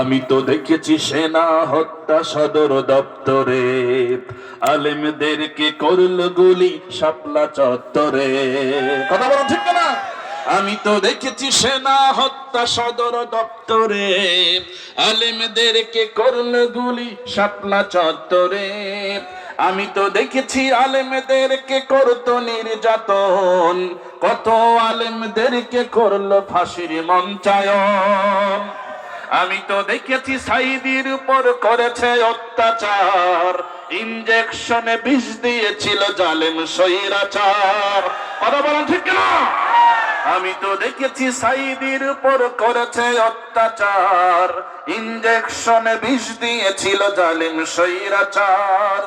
আমি তো দেখেছি সেনা হত্যা সদর দপ্তরে, আলেমদেরকে করল গুলি শাপলা চত্বরে। কথা বলো ঠিক না? আমি তো দেখেছি সেনা হত্যা সদর দপ্তরে, আলেমদেরকে করল গুলি শাপলা চত্বরে। আমি তো দেখেছি আলেমদেরকে করতো নির্যাতন, কত আলেমদেরকে করলো ফাঁসির মঞ্চায়ন। আমি তো দেখেছি সাইদির উপর করেছে অত্যাচার, ইনজেকশনে বিষ দিয়েছিল জালেম স্বৈরাচার। কথা বলেন ঠিক না? আমি তো দেখেছি সাইদির উপর করেছে অত্যাচার, ইনজেকশনে বিষ দিয়েছিল জালেম স্বৈরাচার।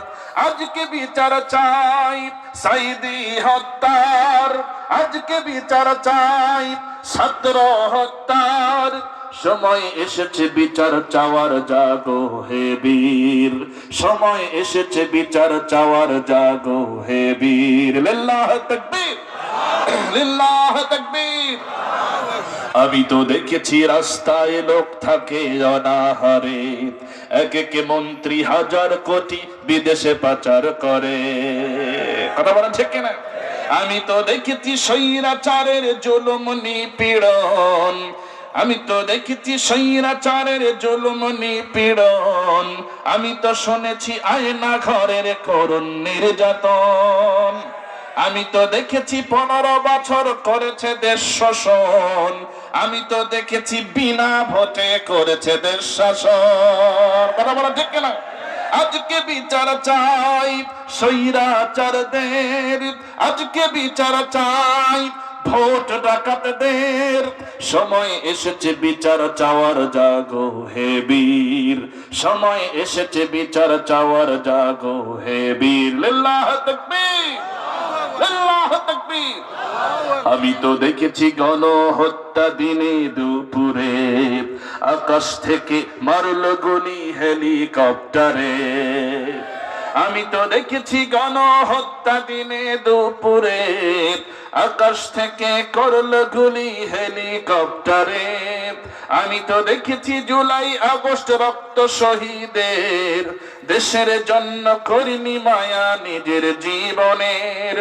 আজকে বিচার চাই সাইদি হত্যার, আজকে বিচার চাই ছাত্র হত্যার। সময় এসেছে বিচার চাওয়ার, জাগো হে বীর। সময় এসেছে বিচার চাওয়ার, জাগো হে বীর। লিল্লাহ তাকবীর, লিল্লাহ তাকবীর। আমি তো দেখেছি রাস্তায় লোক থাকে অনাহারে, এক এক মন্ত্রী হাজার কোটি বিদেশে পাচার করে। কথা বলেন ঠিক কিনা? আমি তো দেখেছি স্বৈরাচারের জুলুম নিপীড়ন, আমি তো দেখেছি স্বৈরাচারের জুলুম নিপীড়ন। আমি তো শুনেছি আয়না ঘরের করুণ নির্যাতন। আমি তো দেখেছি 15 বছর করেছে দেশ শোষণ, আমি তো দেখেছি বিনা ভোটে করেছে দেশ শাসন। কথা বলা ঠিক কিনা? আজকে বিচার চাই স্বৈরাচারদের, আজকে বিচার চাই ভোট ডাকাতদের। সময় এসেছে বিচার চাওয়ার, জাগো হে বীর। সময় এসেছে বিচার চাওয়ার, জাগো হে বীর। লিল্লাহ তাকবীর, লিল্লাহ তাকবীর। আমি তো দেখেছি গণহত্যা দিনে দুপুরে, আকাশ থেকে মারল গুলি হেলিকপ্টারে। আমি তো দেখেছি গণহত্যা দিনে দুপুরে, আকাশ থেকে করল গুলি হেলিকপ্টারে। আমি তো দেখেছি জুলাই আগস্ট রক্ত শহীদের, দেশের জন্য করিনি মায়া নিজের জীবনের।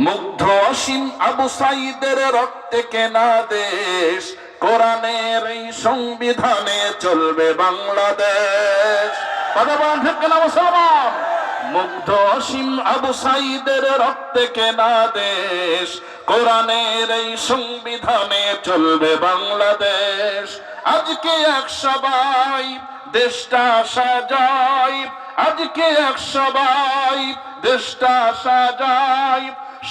মুগ্ধ অসীম আবু সাইদের রক্তে কেনা দেশ, কোরআনের এই সংবিধানে চলবে বাংলাদেশ। কথা বলেন ঠিক কিনা মুসলমান? মুগ্ধ অসীম আবু সাইদের রক্তে কেনা দেশ, কোরআনের এই সংবিধানে চলবে বাংলাদেশ। আজকে এক সবাই দেশটা সাজাই, আজকে এক সবাই দেশটা সাজাই।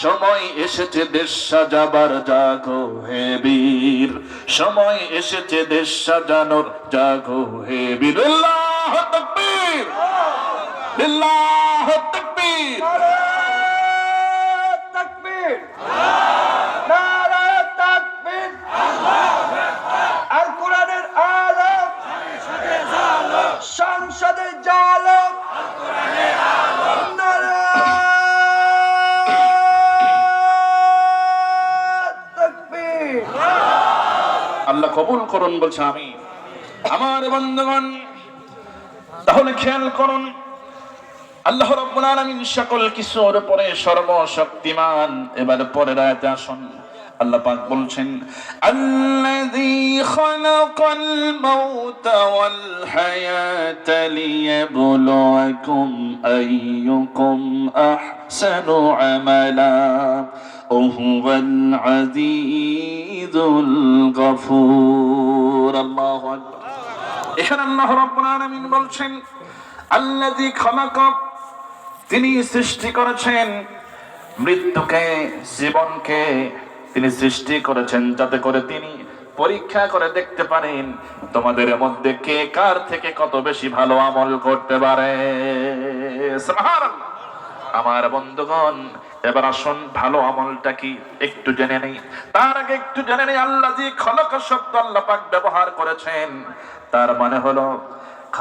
সময় এসেছে দেশ সাজাবার, জাগো হে বীর। সময় এসেছে দেশ সাজানোর, জাগো হে বীর। আল্লাহ তাকবীর, লিল্লাহ তাকবীর, তাকবীর, নারে তাকবীর। আল কোরআনের আলো সংসদে জালো, নারে তাকবীর। আল্লাহ কবুল করুন বলছে আমি। আমার বন্ধুগণ, তাহলে খেয়াল করুন, আল্লাহ রাব্বুল আলামিন সকল কিছুর উপরে সর্বশক্তিমান। এবার পরের আয়াতে আসুন, আল্লাহ পাক বলছেন, আল্লাযী খালাকাল মাউতা ওয়াল হায়াতা লিয়াবলুয়াকুম আইয়ুকুম আহসানু আমালা ওয়া হুয়াল আজিজুল গফুর। আল্লাহু আকবার। এখানে আল্লাহ রাব্বুল আলামিন বলছেন, আল্লাযী খালাকা, তিনি সৃষ্টি করেছেন মৃত্যুকে, জীবনকে তিনি সৃষ্টি করেছেন যাতে করে তিনি পরীক্ষা করে দেখতে পারেন তোমাদের মধ্যে কে কার থেকে কত বেশি ভালো আমল করতে পারে। সুবহানাল্লাহ। আমার বন্ধুগণ, এবার আসুন ভালো আমলটা কি একটু জেনে নেই। তার আগে একটু জেনে নেই, আল্লাযী খালাকা শব্দ আল্লাহ পাক ব্যবহার করেছেন, তার মানে হলো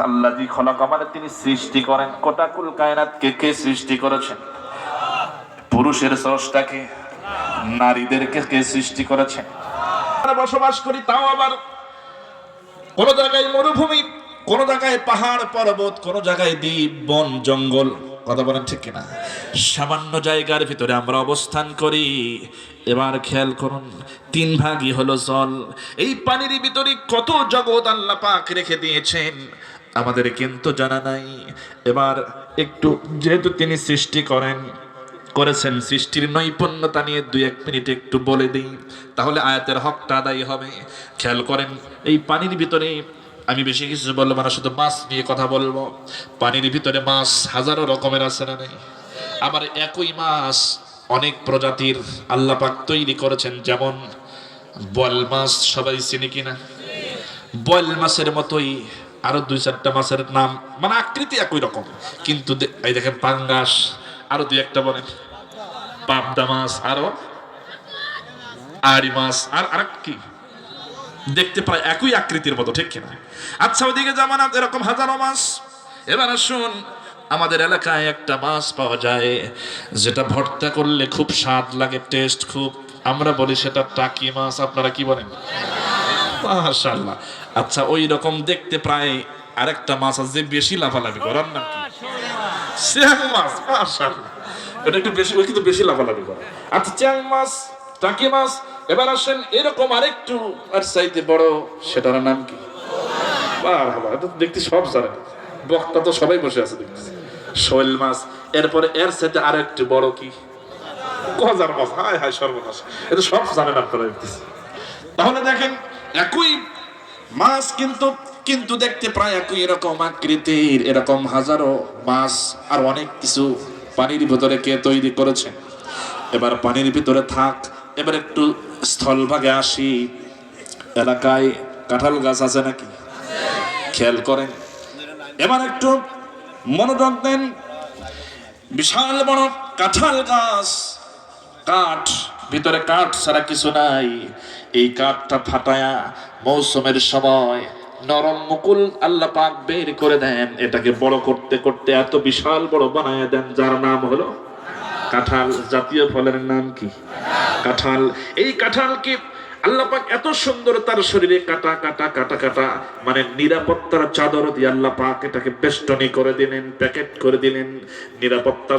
আল্লাযী খালাকা মানে তিনি সৃষ্টি করেন। কোটাকুল কায়নাতকে কে সৃষ্টি করেছেন? পুরুষের স্রষ্টাকে, নারীদেরকে কে সৃষ্টি করেছেন? আমরা বসবাস করি, তাও আবার কোন জায়গায় মরুভূমি, কোন জায়গায় পাহাড় পর্বত, কোন জায়গায় দ্বীপ, বন, জঙ্গল। কথা বলেন ঠিক কিনা? সামান্য জায়গার ভিতরে আমরা অবস্থান করি। এবার খেয়াল করুন, 3 ভাগই হলো জল। এই পানির ভিতরে কত জগৎ আল্লাহ পাক রেখে দিয়েছেন আমাদের কিন্তু জানা নাই। এবার একটু, যেহেতু তিনি সৃষ্টি করেছেন, সৃষ্টির নৈপুণ্যতা নিয়ে 2-1 মিনিট একটু বলে দিই, তাহলে আয়াতের হকটা আদায় হবে। খেয়াল করেন, এই পানির ভিতরে আমি বেশি কিছু বলবো না, শুধু মাছ নিয়ে কথা বলবো। পানির ভিতরে মাছ হাজারো রকমের আছে না নেই? আবার একই মাছ অনেক প্রজাতির আল্লাহ পাক তৈরি করেছেন। যেমন বোয়াল মাছ, সবাই চিনি কিনা? বোয়াল মাছের মতোই আরো 2-4টা মাছের নাম, মানে আকৃতি একই রকম, কিন্তু এই দেখেন পাঙ্গাস, আরো 2-1টা বলেন, পাবদা মাছ, আরো আড়ি মাছ, আর কি দেখতে প্রায় একই আকৃতির মতো, ঠিক কিনা? আচ্ছা, ওদিকে যেমন এরকম হাজারো মাছ। এবার আসুন, আমাদের এলাকায় একটা মাছ পাওয়া যায় যেটা ভর্তা করলে খুব স্বাদ লাগে, টেস্ট খুব, আমরা বলি সেটা টাকি মাছ। আপনারা কি বলেন? মাশাআল্লাহ। আচ্ছা, ওই রকম দেখতে প্রায় আরেকটা মাছ আছে যে বেশি লাফালাফি করার নাম কি? চ্যাং মাছ। মাশাআল্লাহ, এটা একটু বেশি, ওই কিন্তু বেশি লাফালাফি করে। আচ্ছা, চ্যাং মাছ, টাকি মাছ। এবার আসেন এরকম আরেকটু আর চাইতে বড়, সেটার নাম কি? এটা দেখতে সব জানে, বক্তা তো সবাই বসে আছে দেখতেছি। শোল মাছ। এরপরে এর সাথে আরেকটু বড় কি? গজার মাছ। হায় হায় সর্বনাশ, এটা সব জানেন আপনারা দেখতেছি। তাহলে দেখেন, একই মাছ কিন্তু দেখতে প্রায় একই রকম আকৃতির, এরকম হাজারো মাছ আর অনেক কিছু পানির ভিতরে কে তৈরি করেছেন? এবার পানির ভিতরে থাক, এবার একটু স্থলভাগে আসি। এলাকায় কাঁঠাল গাছ আছে নাকি? খেয়াল করেন, এবার একটু মনোযোগ দেন। বিশাল বড় কাঁঠাল গাছ, কাঠ, ভিতরে কাঠ ছাড়া কিছু নাই। এই কাঠটা ফাটায়া মৌসুমের সময় নরম মুকুল আল্লাহ পাক বের করে দেন। এটাকে বড় করতে করতে এত বিশাল বড় বানায় দেন, যার নাম হলো কাঁঠাল। জাতীয় ফলের নাম কি? কাঁঠাল। এই কাঁঠালকে আল্লাহ পাক এত সুন্দর, তার শরীরে কাটা কাটা কাটা কাটা, মানে নিরাপত্তার চাদর দিয়ে আল্লাহ পাক এটাকে বেষ্টনী করে দিলেন, প্যাকেট করে দিলেন। নিরাপত্তা